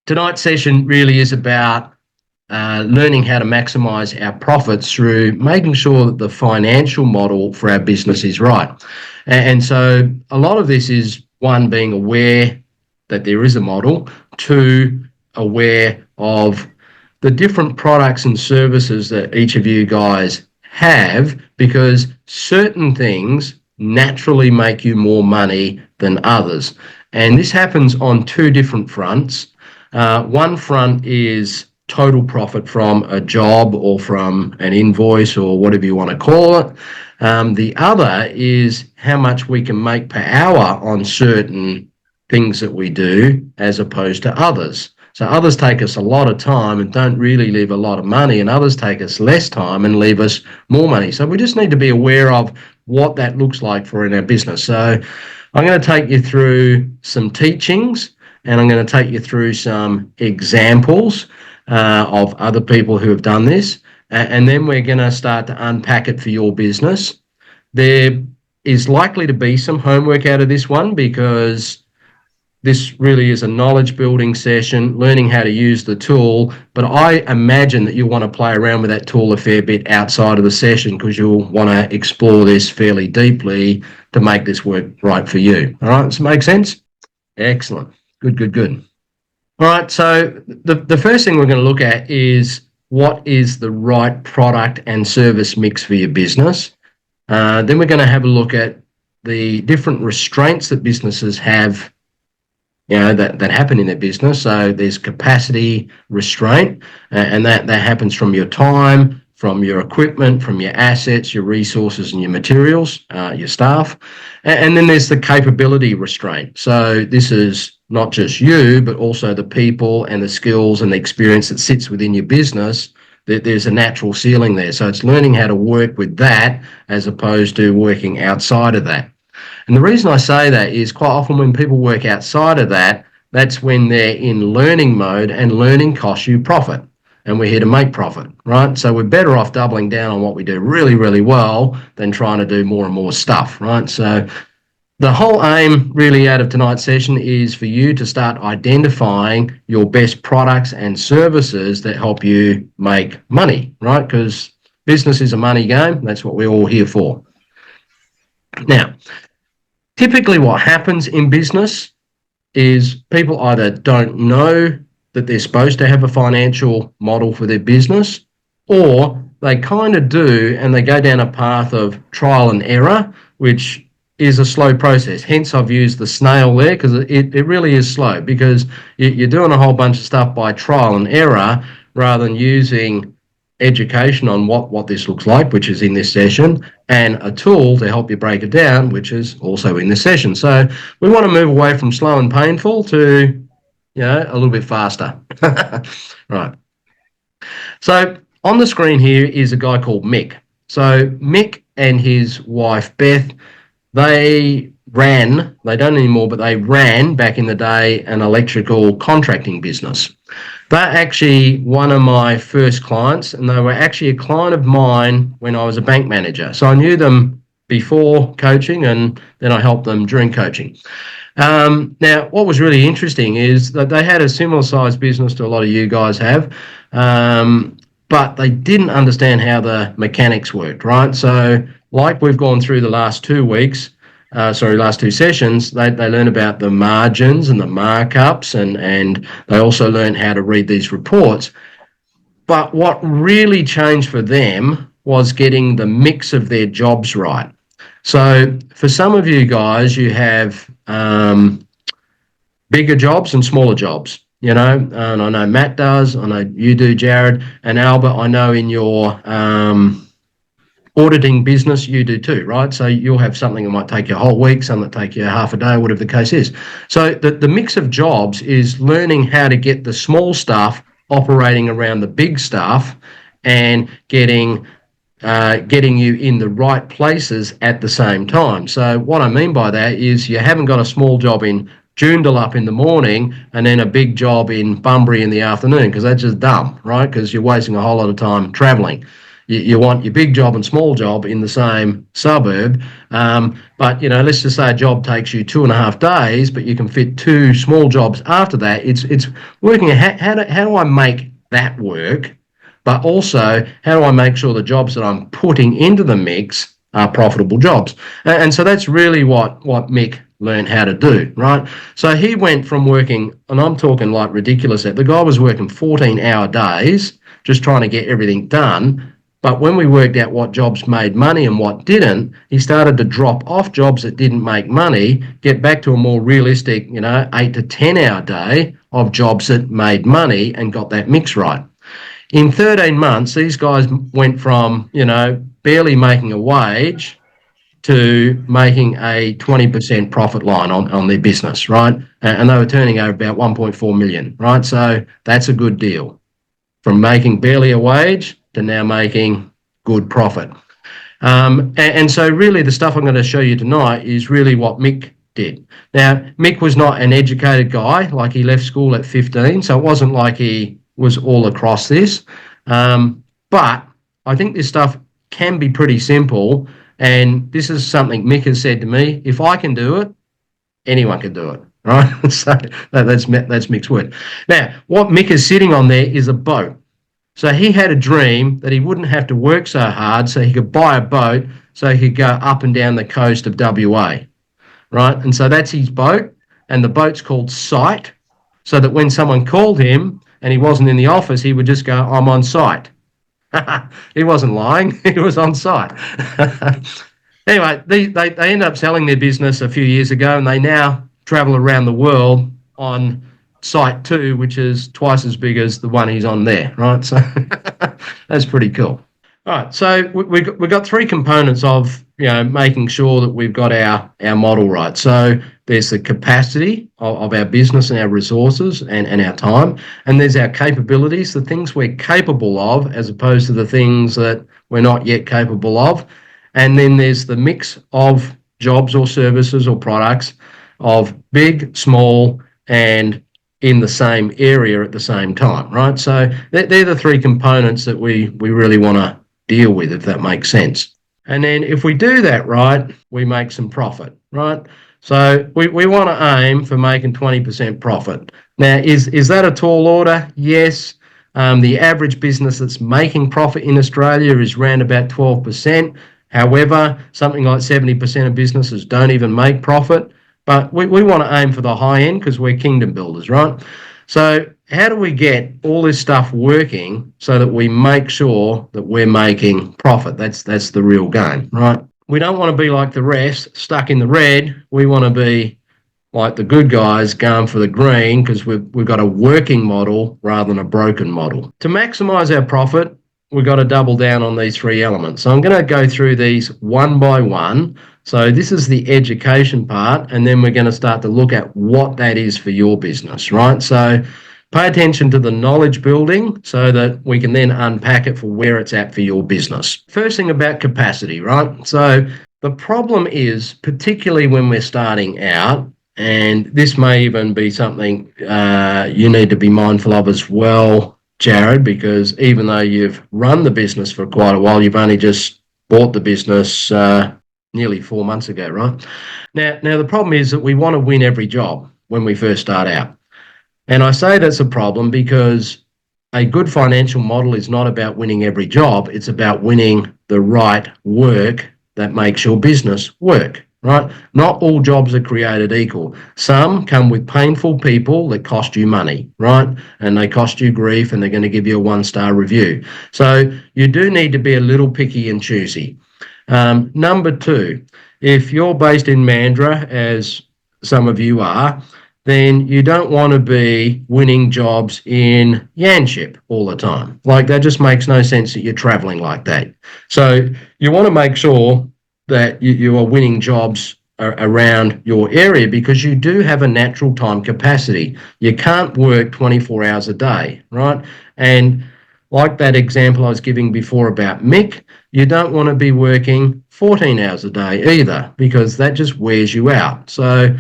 tonight's session really is about learning how to maximize our profits through making sure that the financial model for our business is right. And so a lot of this is, one, being aware that there is a model, two, aware of the different products and services that each of you guys have, because certain things naturally make you more money than others. And this happens on two different fronts. One front is total profit from a job or from an invoice or whatever you want to call it. The other is how much we can make per hour on certain things that we do as opposed to others. So others take us a lot of time and don't really leave a lot of money, and others take us less time and leave us more money. So we just need to be aware of what that looks like for in our business. So I'm going to take you through some teachings, and I'm going to take you through some examples of other people who have done this, and then we're going to start to unpack it for your business. There is likely to be some homework out of this one, because this really is a knowledge building session, learning how to use the tool, but I imagine that you'll want to play around with that tool a fair bit outside of the session, because you'll want to explore this fairly deeply to make this work right for you. All right, does it make sense? Excellent. Good. All right, so the first thing we're going to look at is what is the right product and service mix for your business. Then we're going to have a look at the different restraints that businesses have, that happen in their business. So there's capacity restraint, and that happens from your time, from your equipment, from your assets, your resources and your materials, your staff. And then there's the capability restraint. So this is not just you, but also the people and the skills and the experience that sits within your business. There's a natural ceiling there. So it's learning how to work with that as opposed to working outside of that. And the reason I say that is quite often when people work outside of that, that's when they're in learning mode, and learning costs you profit. And we're here to make profit, right? So we're better off doubling down on what we do really, really well than trying to do more and more stuff, right? So the whole aim really out of tonight's session is for you to start identifying your best products and services that help you make money, right? Because business is a money game. That's what we're all here for. Now, typically what happens in business is people either don't know that they're supposed to have a financial model for their business, or they kind of do and they go down a path of trial and error, which is a slow process. Hence, I've used the snail there, because it really is slow, because you're doing a whole bunch of stuff by trial and error rather than using education on what this looks like, which is in this session, and a tool to help you break it down, which is also in this session. So we want to move away from slow and painful to, a little bit faster. Right. So on the screen here is a guy called Mick. So Mick and his wife, Beth, they don't anymore, but they ran back in the day an electrical contracting business. They're actually one of my first clients, and they were actually a client of mine when I was a bank manager. So I knew them before coaching, and then I helped them during coaching. Now, what was really interesting is that they had a similar sized business to a lot of you guys have, but they didn't understand how the mechanics worked, right? So like we've gone through the last 2 weeks, last two sessions, they learn about the margins and the markups, and they also learn how to read these reports. But what really changed for them was getting the mix of their jobs right. So for some of you guys, you have bigger jobs and smaller jobs, and I know Matt does, I know you do, Jared, and Albert, I know in your auditing business you do too, right? So you'll have something that might take you a whole week, some that take you half a day, whatever the case is. So the mix of jobs is learning how to get the small stuff operating around the big stuff, and getting you in the right places at the same time. So what I mean by that is you haven't got a small job in Joondalup in the morning and then a big job in Bunbury in the afternoon, because that's just dumb, right? Because you're wasting a whole lot of time traveling. You want your big job and small job in the same suburb. But, let's just say a job takes you 2.5 days, but you can fit two small jobs after that. It's working out how do I make that work, but also how do I make sure the jobs that I'm putting into the mix are profitable jobs. And so that's really what Mick learned how to do, right? So he went from working, and I'm talking like ridiculous, the guy was working 14-hour days just trying to get everything done. But when we worked out what jobs made money and what didn't, he started to drop off jobs that didn't make money, get back to a more realistic, 8 to 10 hour day of jobs that made money, and got that mix right. In 13 months, these guys went from, barely making a wage to making a 20% profit line on their business, right? And they were turning over about 1.4 million, right? So that's a good deal. From making barely a wage to now making good profit. And so really the stuff I'm going to show you tonight is really what Mick did. Now, Mick was not an educated guy, like he left school at 15, so it wasn't like he was all across this. But I think this stuff can be pretty simple, and this is something Mick has said to me: if I can do it, anyone can do it, right? So that's Mick's word. Now, what Mick is sitting on there is a boat. So he had a dream that he wouldn't have to work so hard, so he could buy a boat so he could go up and down the coast of WA, right? And so that's his boat, and the boat's called Site, so that when someone called him and he wasn't in the office, he would just go, I'm on site. He wasn't lying, he was on site. Anyway, they ended up selling their business a few years ago, and they now travel around the world on Site 2, which is twice as big as the one he's on there, right? So that's pretty cool. All right, so we've got three components of making sure that we've got our model right. So there's the capacity of our business and our resources and our time, and there's our capabilities, the things we're capable of as opposed to the things that we're not yet capable of. And then there's the mix of jobs or services or products of big, small, and in the same area at the same time, right? So they're the three components that we really want to deal with, if that makes sense. And then if we do that right, we make some profit, right? So we want to aim for making 20% profit. Now, is that a tall order? Yes. The average business that's making profit in Australia is around about 12%. However, something like 70% of businesses don't even make profit. But we want to aim for the high end because we're kingdom builders, right? So how do we get all this stuff working so that we make sure that we're making profit? That's the real game, right? We don't want to be like the rest, stuck in the red. We want to be like the good guys going for the green because we've got a working model rather than a broken model. To maximise our profit, we've got to double down on these three elements. So I'm going to go through these one by one. So this is the education part, and then we're going to start to look at what that is for your business, right? So pay attention to the knowledge building so that we can then unpack it for where it's at for your business. First thing about capacity, right? So the problem is, particularly when we're starting out, and this may even be something you need to be mindful of as well, Jared, because even though you've run the business for quite a while, you've only just bought the business nearly 4 months ago, right? Now the problem is that we want to win every job when we first start out. And I say that's a problem because a good financial model is not about winning every job. It's about winning the right work that makes your business work, right? Not all jobs are created equal. Some come with painful people that cost you money, right? And they cost you grief, and they're going to give you a 1-star review. So you do need to be a little picky and choosy. Number two, if you're based in Mandurah, as some of you are, then you don't want to be winning jobs in Yanchep all the time. Like, that just makes no sense that you're traveling like that. So you want to make sure that you are winning jobs around your area because you do have a natural time capacity. You can't work 24 hours a day, right? And like that example I was giving before about Mick, you don't want to be working 14 hours a day either because that just wears you out. So,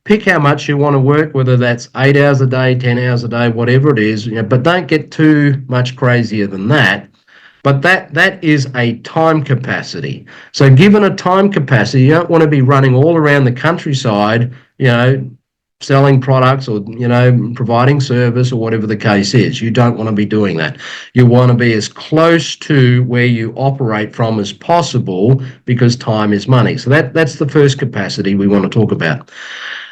pick how much you want to work, whether that's 8 hours a day, 10 hours a day, whatever it is, but don't get too much crazier than that. But that is a time capacity. So given a time capacity, you don't want to be running all around the countryside, selling products or, providing service or whatever the case is. You don't want to be doing that. You want to be as close to where you operate from as possible, because time is money. So that's the first capacity we want to talk about.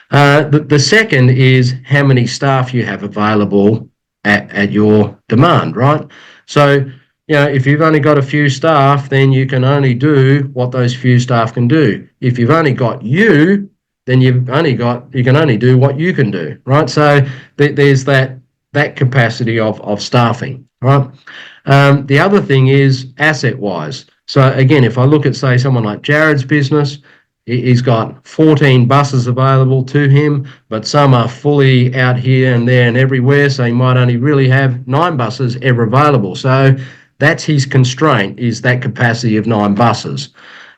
The second is how many staff you have available at your demand, right? So, if you've only got a few staff, then you can only do what those few staff can do. If you've only got you, then you can only do what you can do, right? So there's that capacity of staffing, right? The other thing is asset-wise. So again, if I look at, say, someone like Jared's business, he's got 14 buses available to him, but some are fully out here and there and everywhere, so he might only really have 9 buses ever available. So that's his constraint, is that capacity of 9 buses.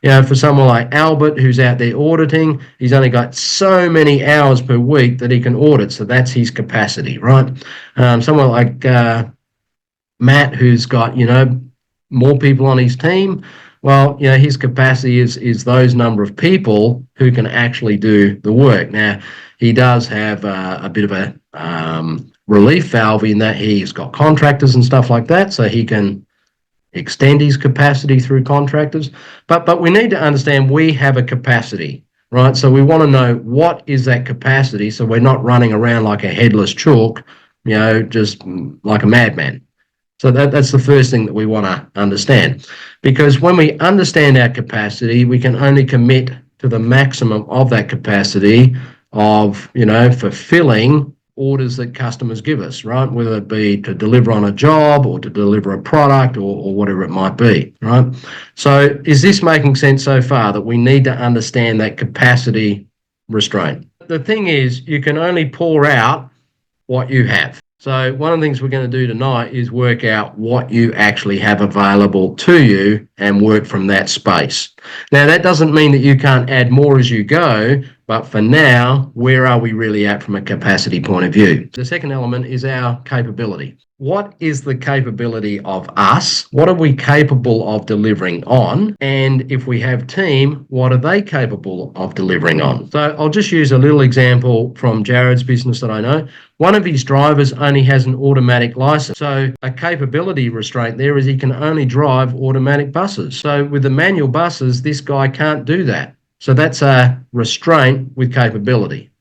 For someone like Albert, who's out there auditing, he's only got so many hours per week that he can audit, so that's his capacity, right? Someone like Matt, who's got, more people on his team, well, his capacity is those number of people who can actually do the work. Now, he does have a bit of a relief valve in that he's got contractors and stuff like that, so he can extend his capacity through contractors. But we need to understand we have a capacity, right? So we want to know what is that capacity, so we're not running around like a headless chalk, just like a madman. So that's the first thing that we want to understand, because when we understand our capacity, we can only commit to the maximum of that capacity of, fulfilling orders that customers give us, right? Whether it be to deliver on a job or to deliver a product or whatever it might be, right? So is this making sense so far, that we need to understand that capacity restraint? The thing is, you can only pour out what you have. So one of the things we're going to do tonight is work out what you actually have available to you and work from that space. Now, that doesn't mean that you can't add more as you go, but for now, where are we really at from a capacity point of view? The second element is our capability. What is the capability of us? What are we capable of delivering on? And if we have team, what are they capable of delivering on? So I'll just use a little example from Jared's business that I know. One of his drivers only has an automatic license. So a capability restraint there is he can only drive automatic buses. So with the manual buses, this guy can't do that. So that's a restraint with capability.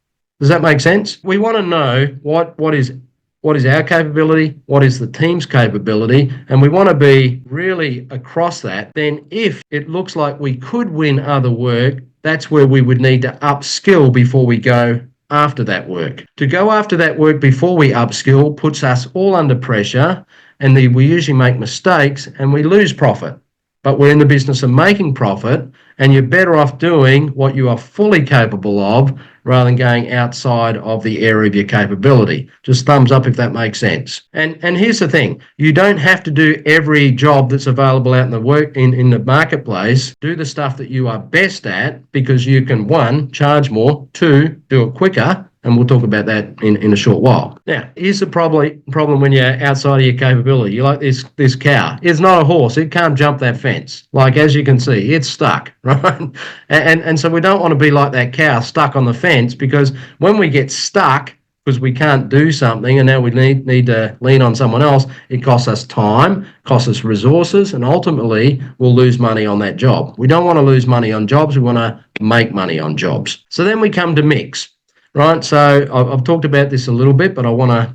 Does that make sense? We want to know what is our capability, what is the team's capability, and we want to be really across that. Then if it looks like we could win other work, that's where we would need to upskill before we go after that work. To go after that work before we upskill puts us all under pressure, and we usually make mistakes and we lose profit. But we're in the business of making profit, and you're better off doing what you are fully capable of rather than going outside of the area of your capability. Just thumbs up if that makes sense. And here's the thing, you don't have to do every job that's available out in the marketplace. Do the stuff that you are best at, because you can, 1, charge more, 2, do it quicker, and we'll talk about that in a short while. Now, here's the problem when you're outside of your capability. You're like this cow. It's not a horse. It can't jump that fence. Like, as you can see, it's stuck, right? And so we don't want to be like that cow stuck on the fence, because when we get stuck because we can't do something and now we need to lean on someone else, it costs us time, costs us resources, and ultimately we'll lose money on that job. We don't want to lose money on jobs. We want to make money on jobs. So then we come to mix. Right, so I've talked about this a little bit, but I want to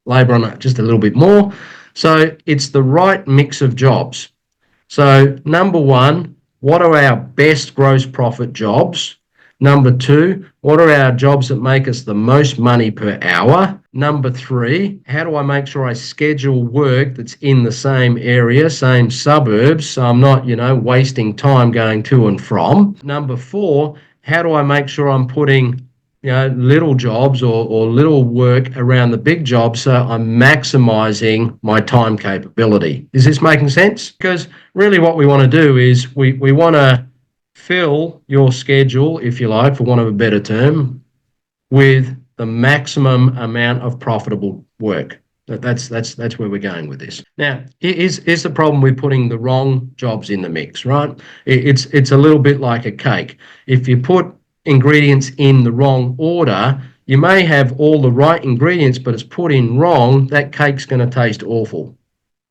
labour on it just a little bit more. So it's the right mix of jobs. So number 1, what are our best gross profit jobs? Number 2, what are our jobs that make us the most money per hour? Number 3, how do I make sure I schedule work that's in the same area, same suburbs, so I'm not, wasting time going to and from? Number 4, how do I make sure I'm putting little jobs or little work around the big jobs, so I'm maximising my time capability? Is this making sense? Because really what we want to do is we want to fill your schedule, if you like, for want of a better term, with the maximum amount of profitable work. That's where we're going with this. Now, is the problem with putting the wrong jobs in the mix, right? It's a little bit like a cake. If you put ingredients in the wrong order, you may have all the right ingredients, but it's put in wrong. That cake's going to taste awful.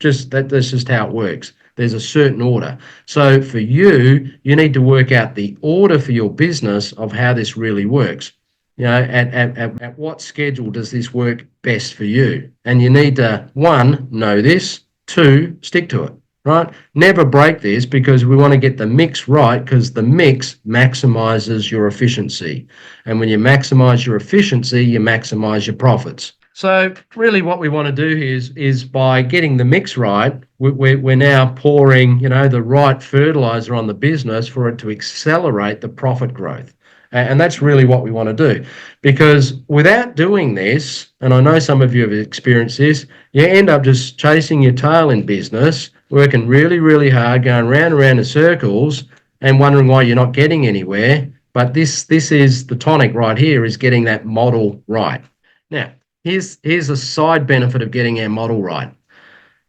That's just how it works. There's a certain order. So for you, you need to work out the order for your business of how this really works. At what schedule does this work best for you? And you need to, one, know this, two, stick to it, right? Never break this, because we want to get the mix right, because the mix maximizes your efficiency. And when you maximize your efficiency, you maximize your profits. So really what we want to do is by getting the mix right, we're now pouring, the right fertilizer on the business for it to accelerate the profit growth. And that's really what we want to do. Because without doing this, and I know some of you have experienced this, you end up just chasing your tail in business, working really, really hard, going round and round in circles and wondering why you're not getting anywhere. But this is the tonic right here, is getting that model right. Now, here's a side benefit of getting our model right.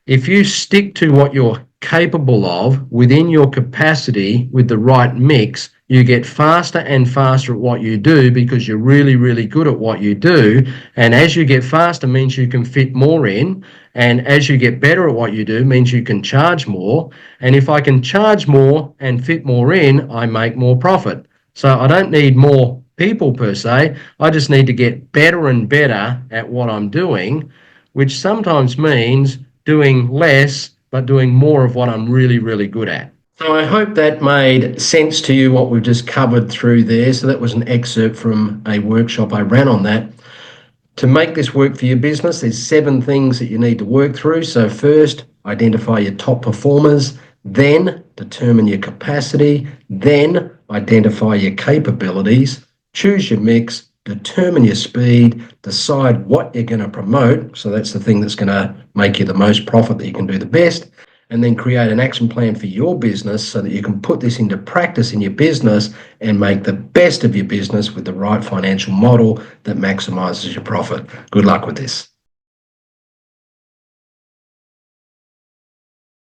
If you stick to what you're capable of within your capacity with the right mix, you get faster and faster at what you do, because you're really, really good at what you do. And as you get faster means you can fit more in. And as you get better at what you do means you can charge more. And if I can charge more and fit more in, I make more profit. So I don't need more people per se. I just need to get better and better at what I'm doing, which sometimes means doing less, but doing more of what I'm really, really good at. So I hope that made sense to you, what we've just covered through there. So that was an excerpt from a workshop I ran on that. To make this work for your business, there's 7 things that you need to work through. So first, identify your top performers, then determine your capacity, then identify your capabilities, choose your mix, determine your speed, decide what you're going to promote. So that's the thing that's going to make you the most profit, that you can do the best. And then create an action plan for your business so that you can put this into practice in your business and make the best of your business with the right financial model that maximizes your profit. Good luck with this.